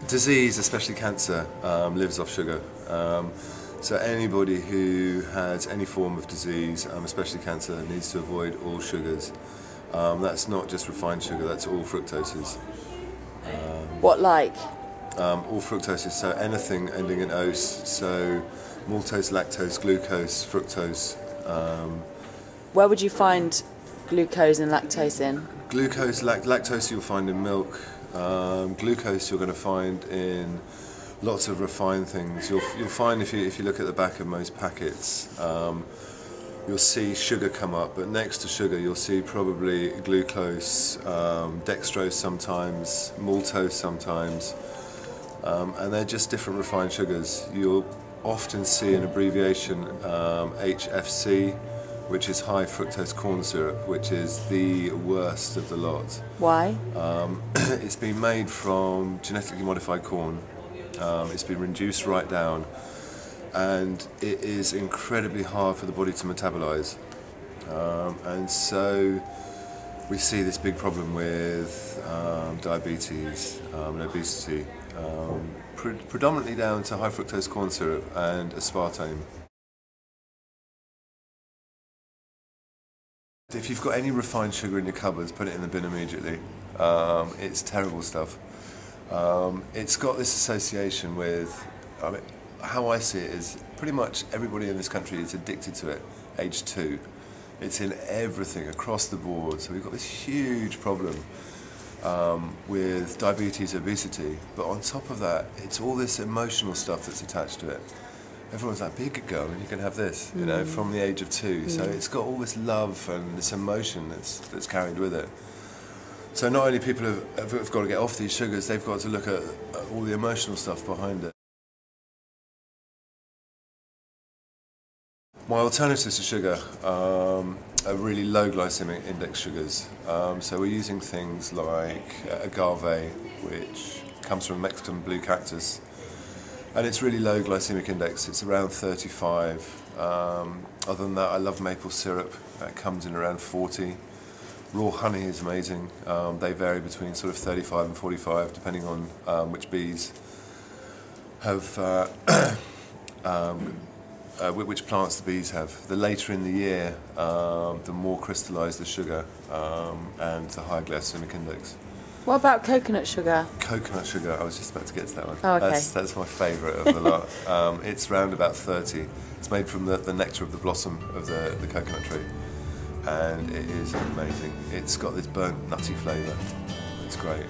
Disease, especially cancer, lives off sugar. So anybody who has any form of disease, especially cancer, needs to avoid all sugars. That's not just refined sugar, that's all fructoses. What like? All fructoses, so anything ending in ose, so maltose, lactose, glucose, fructose. Where would you find glucose and lactose in? Lactose you'll find in milk. Glucose you're going to find in lots of refined things. You'll find if you look at the back of most packets, you'll see sugar come up, but next to sugar you'll see probably glucose, dextrose sometimes, maltose sometimes, and they're just different refined sugars. You'll often see an abbreviation HFC, which is high fructose corn syrup, which is the worst of the lot. Why? It's been made from genetically modified corn. It's been reduced right down, and it is incredibly hard for the body to metabolize. And so we see this big problem with diabetes and obesity, predominantly down to high fructose corn syrup and aspartame. If you've got any refined sugar in your cupboards, put it in the bin immediately. It's terrible stuff. It's got this association with, how I see it is pretty much everybody in this country is addicted to it, age 2. It's in everything across the board. So we've got this huge problem with diabetes, obesity, but on top of that, it's all this emotional stuff that's attached to it. Everyone's like, be a good girl and you can have this, you know, from the age of 2. So it's got all this love and this emotion that's carried with it. So not only people have got to get off these sugars, they've got to look at all the emotional stuff behind it. My alternatives to sugar are really low glycemic index sugars. So we're using things like agave, which comes from Mexican blue cactus. And it's really low glycemic index, it's around 35. Other than that, I love maple syrup, that comes in around 40. Raw honey is amazing, they vary between sort of 35 and 45 depending on which bees have, which plants the bees have. The later in the year, the more crystallised the sugar and the higher glycemic index. What about coconut sugar? Coconut sugar, I was just about to get to that one. Oh, okay. That's my favourite of the lot. It's round about 30. It's made from the nectar of the blossom of the coconut tree. And it is amazing. It's got this burnt, nutty flavour. It's great.